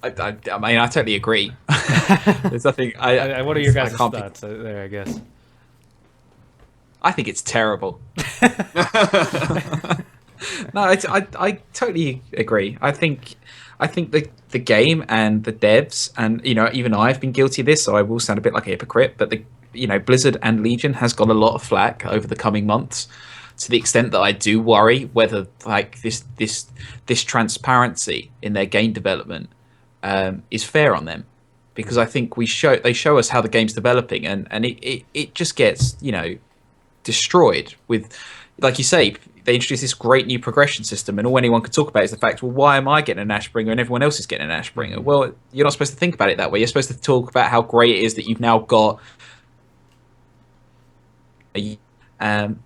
I mean, I totally agree. There's nothing. What are your guys' can't thoughts there, I guess? I think it's terrible. No, I totally agree. I think the game and the devs, and you know, even I've been guilty of this, so I will sound a bit like a hypocrite, but Blizzard and Legion has got a lot of flack over the coming months, to the extent that I do worry whether like this transparency in their game development is fair on them, because I think they show us how the game's developing, and it just gets destroyed with, like you say, they introduce this great new progression system, and all anyone could talk about is the fact, well, why am I getting an Ashbringer and everyone else is getting an Ashbringer? Well, you're not supposed to think about it that way. You're supposed to talk about how great it is that you've now got.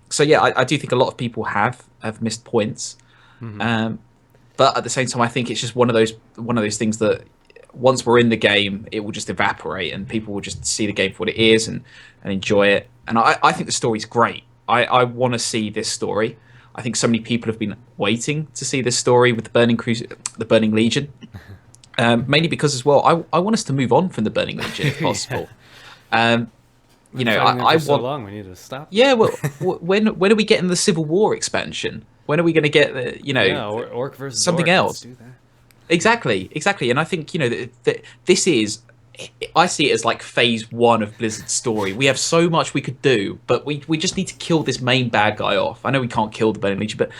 So yeah, I do think a lot of people have missed points, but at the same time, I think it's just one of those things that once we're in the game, it will just evaporate, and people will just see the game for what it is and enjoy it. And I think the story's great. I want to see this story. I think so many people have been waiting to see this story with the Burning Legion, mainly because as well, I want us to move on from the Burning Legion if possible. I want so long. We need to stop. Yeah, well, when are we getting the Civil War expansion? When are we going to get Orc versus something Orc, else? let's do that. Exactly. And I think that this is. I see it as like phase 1 of Blizzard's story. We have so much we could do, but we just need to kill this main bad guy off. I know we can't kill the Burning Legion, but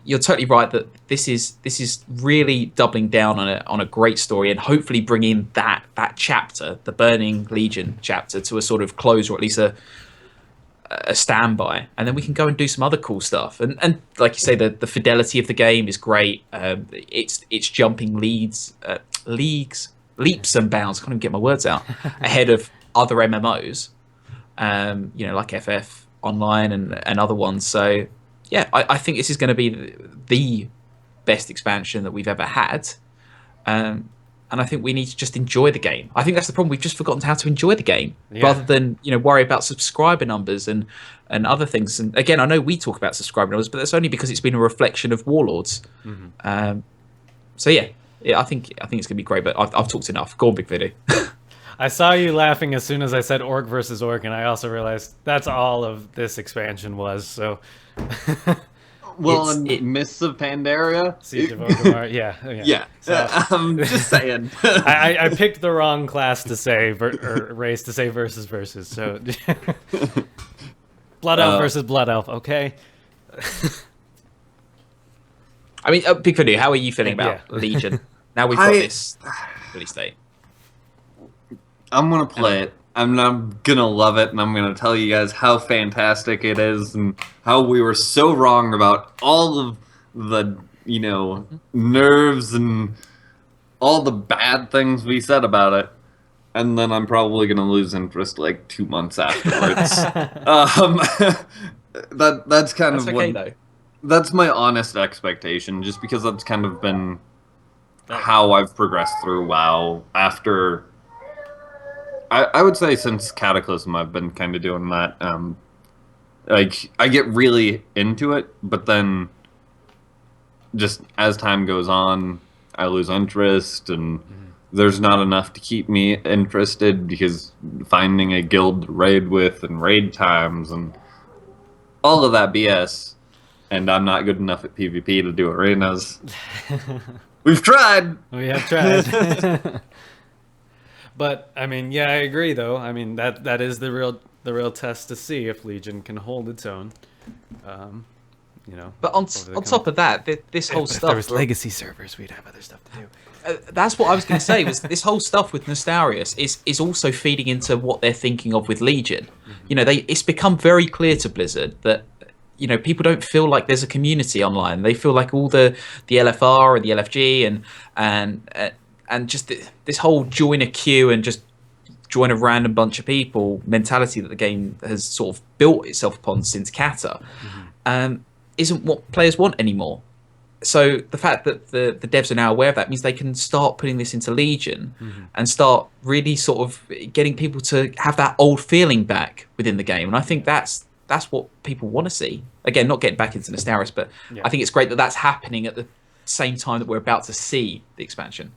you're totally right that this is really doubling down on a great story, and hopefully bringing that chapter, the Burning Legion chapter, to a sort of close, or at least a standby, and then we can go and do some other cool stuff. And like you say, the fidelity of the game is great. It's jumping leagues, leaps and bounds. I can't even get my words out ahead of other MMOs, like FF Online and other ones. So yeah, I think this is going to be the best expansion that we've ever had, and I think we need to just enjoy the game. I think that's the problem. We've just forgotten how to enjoy the game, rather than worry about subscriber numbers and other things. And again, I know we talk about subscriber numbers, but that's only because it's been a reflection of Warlords. So yeah, I think it's going to be great. But I've talked enough. Go on, Big Voodoo. I saw you laughing as soon as I said Orc versus Orc, and I also realized that's all of this expansion was. So. Well, Mists of Pandaria? Siege of Orgrimmar, yeah. So, just saying. I picked the wrong class to say, or race to say versus. So, Blood Elf versus Blood Elf, okay? I mean, Big Voodoo, how are you feeling about Legion? Now we've got this release date. I'm going to play it. I'm going to love it, and I'm going to tell you guys how fantastic it is and how we were so wrong about all of the, nerves and all the bad things we said about it. And then I'm probably going to lose interest like 2 months afterwards. That's kind of okay, what... though. That's my honest expectation, just because that's kind of been how I've progressed through WoW after... I would say since Cataclysm, I've been kind of doing that. I get really into it, but then just as time goes on, I lose interest, and there's not enough to keep me interested, because finding a guild to raid with and raid times and all of that BS, and I'm not good enough at PvP to do arenas. We've tried! We have tried. But I mean, yeah, I agree. Though I mean that is the real test to see if Legion can hold its own. But on top of that, this whole stuff. If there was legacy servers, we'd have other stuff to do. That's what I was going to say. Was this whole stuff with Nostarius is also feeding into what they're thinking of with Legion. It's become very clear to Blizzard that people don't feel like there's a community online. They feel like all the LFR and the LFG and just this whole join a queue and just join a random bunch of people mentality that the game has sort of built itself upon since Kata isn't what players want anymore. So the fact that the devs are now aware of that means they can start putting this into Legion and start really sort of getting people to have that old feeling back within the game. And I think that's what people want to see. Again, not getting back into Nostarius, but I think it's great that that's happening at the same time that we're about to see the expansion.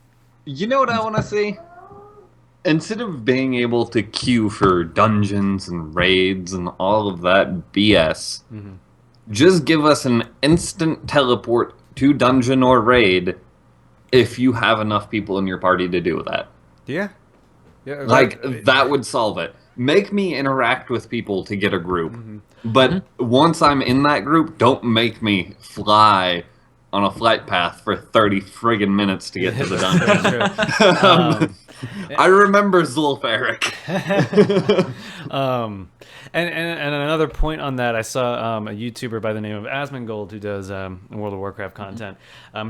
You know what I want to see? Instead of being able to queue for dungeons and raids and all of that BS, just give us an instant teleport to dungeon or raid if you have enough people in your party to do that. Yeah, Yeah, Like, that would solve it. Make me interact with people to get a group. But once I'm in that group, don't make me fly on a flight path for 30 friggin' minutes to get to the dungeon. I remember Zul'Farrak. And another point on that, I saw a YouTuber by the name of Asmongold who does World of Warcraft content.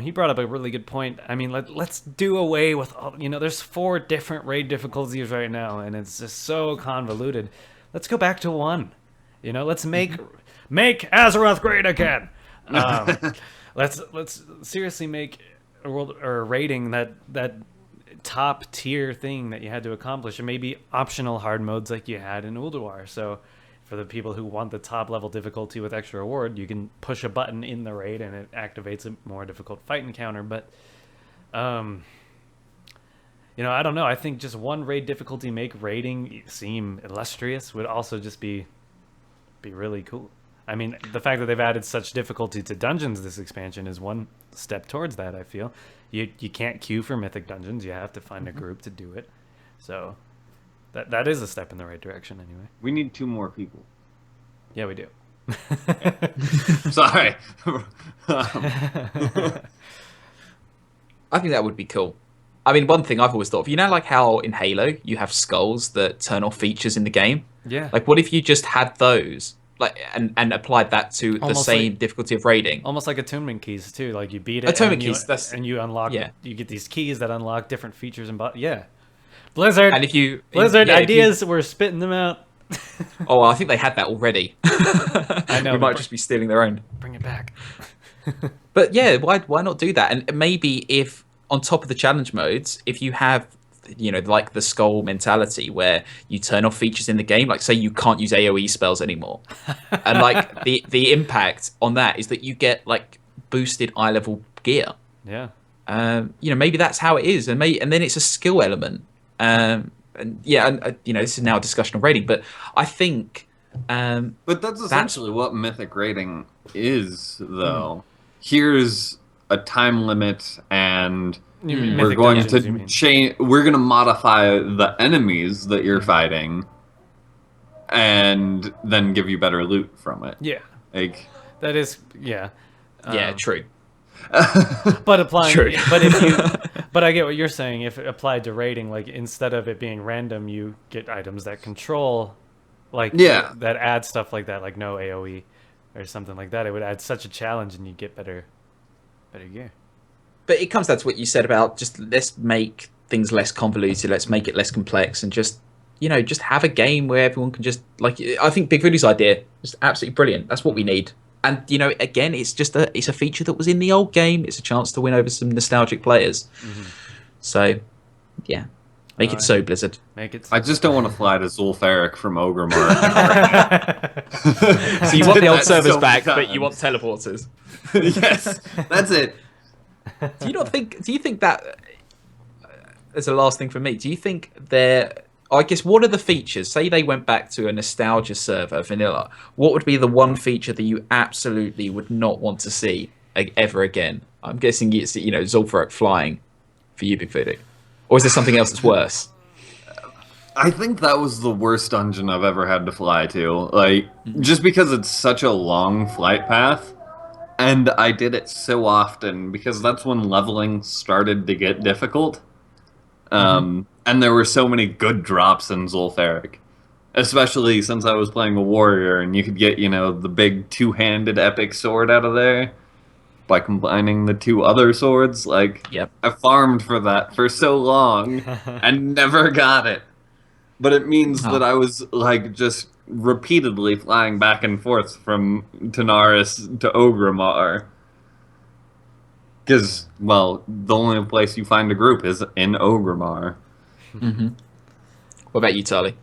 He brought up a really good point. I mean, let's do away with all, there's 4 different raid difficulties right now, and it's just so convoluted. Let's go back to 1. Let's make Azeroth great again. Let's seriously make a world or a rating that top tier thing that you had to accomplish, and maybe optional hard modes like you had in Ulduar. So for the people who want the top level difficulty with extra reward, you can push a button in the raid and it activates a more difficult fight encounter. But I don't know, I think just 1 raid difficulty make raiding seem illustrious would also just be really cool. I mean, the fact that they've added such difficulty to dungeons this expansion is one step towards that, I feel. You can't queue for mythic dungeons. You have to find a group to do it. So that is a step in the right direction anyway. We need 2 more people. Yeah, we do. Sorry. I think that would be cool. I mean, one thing I've always thought of, like how in Halo you have skulls that turn off features in the game? Yeah. Like, what if you just had those, like, and applied that to Almost the same difficulty of raiding? Almost like attunement keys too. Like you beat it, attunement keys, and you unlock. Yeah. You get these keys that unlock different features and yeah. Blizzard. And if you ideas, we're spitting them out. Oh, I think they had that already. I know. We might just be stealing their own. Bring it back. But yeah, why not do that? And maybe if on top of the challenge modes, if you have, like the skull mentality where you turn off features in the game, like say you can't use AoE spells anymore, and like the impact on that is that you get like boosted eye level gear. Yeah. Maybe that's how it is, and then it's a skill element. This is now a discussion of rating, but I think. But that's essentially what mythic rating is, though. Here's a time limit, and we're going to change. We're going to modify the enemies that you're fighting, and then give you better loot from it. Yeah. Like that is, yeah. True. But applying, True. but I get what you're saying. If applied to rating, like instead of it being random, you get items that control, that add stuff like that, like no AOE or something like that. It would add such a challenge, and you'd get better gear. But it comes down to what you said about just let's make things less convoluted, let's make it less complex, and just have a game where everyone can just I think Big Voodoo's idea is absolutely brilliant. That's what we need. And again, it's just it's a feature that was in the old game. It's a chance to win over some nostalgic players. So, yeah, make it so, Blizzard. Make it. I just don't want to fly to Zul'Farrak from Ogremar. So you want the old servers back, but you want teleporters. Yes, that's it. Do you think that as a last thing for me, do you think I guess what are the features? Say they went back to a nostalgia server, vanilla. What would be the one feature that you absolutely would not want to see ever again? I'm guessing it's Zul'Farrak flying for you, Big Voodoo. Or is there something else that's worse? I think that was the worst dungeon I've ever had to fly to. Just because it's such a long flight path. And I did it so often because that's when leveling started to get difficult. And there were so many good drops in Zul'Farrak. Especially since I was playing a warrior and you could get, the big 2-handed epic sword out of there by combining the 2 other swords. Yep. I farmed for that for so long and never got it. But it means that I was just repeatedly flying back and forth from Tanaris to Ogremar. Because, the only place you find a group is in Ogremar. What about you, Tarley?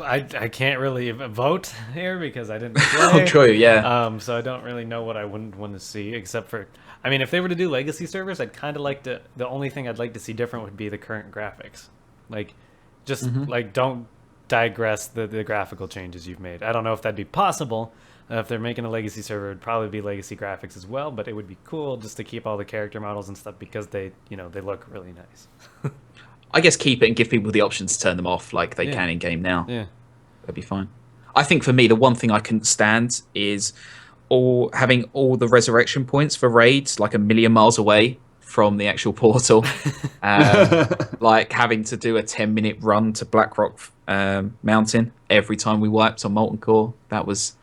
I can't really vote here because I didn't play. Oh, true, yeah. So I don't really know what I wouldn't want to see, except for, if they were to do legacy servers, I'd kind of like to. The only thing I'd like to see different would be the current graphics. Don't digress the graphical changes you've made. I don't know if that'd be possible. If they're making a legacy server, it'd probably be legacy graphics as well, but it would be cool just to keep all the character models and stuff because they look really nice. I guess keep it and give people the option to turn them off like they Yeah. can in game now. Yeah. That'd be fine. I think for me, the one thing I couldn't stand is having all the resurrection points for raids like a million miles away from the actual portal. Like having to do a 10-minute run to Blackrock Mountain every time we wiped on Molten Core. That was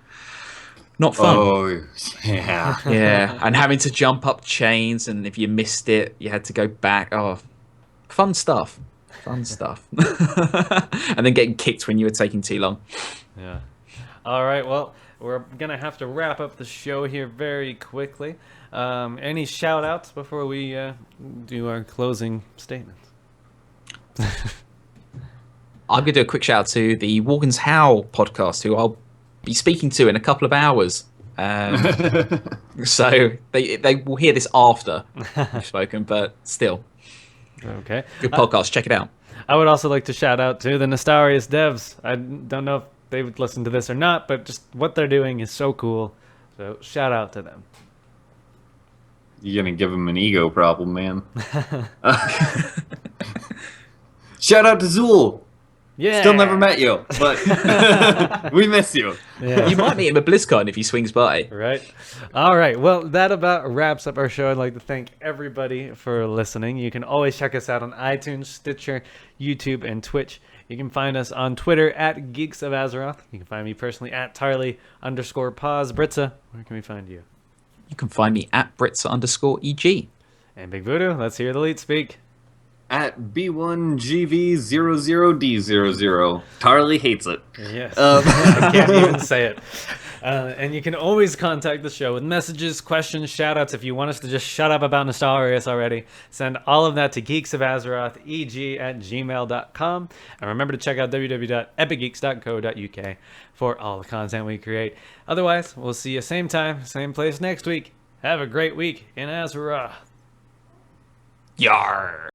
not fun. Oh, yeah. Yeah, and having to jump up chains, and if you missed it, you had to go back. Oh, fun stuff. Fun stuff. And then getting kicked when you were taking too long. Yeah. All right. Well, we're gonna have to wrap up the show here very quickly. Any shout outs before we do our closing statements? I'm going to do a quick shout out to the Walken's Howl podcast, who I'll be speaking to in a couple of hours. So they will hear this after we've spoken, but still, Okay. good podcast. Check it out. I would also like to shout out to the Nestarius devs. I don't know if they would listen to this or not, but just what they're doing is so cool. So shout out to them. You're gonna give him an ego problem, man. Shout out to Zool. Yeah. Still never met you, but we miss you. Yeah. You might meet him at BlizzCon if he swings by. Right. All right. Well, that about wraps up our show. I'd like to thank everybody for listening. You can always check us out on iTunes, Stitcher, YouTube, and Twitch. You can find us on Twitter at Geeks of Azeroth. You can find me personally at Tarley_pause. Britzza, where can we find you? You can find me at Britzza_EG. And Big Voodoo, let's hear the lead speak. At B1GV00D00. Tarley hates it. Yes. I can't even say it. And you can always contact the show with messages, questions, shoutouts. If you want us to just shut up about Nestarius already, send all of that to geeksofazerotheg@gmail.com. And remember to check out www.epicgeeks.co.uk for all the content we create. Otherwise, we'll see you same time, same place next week. Have a great week in Azeroth. Yar!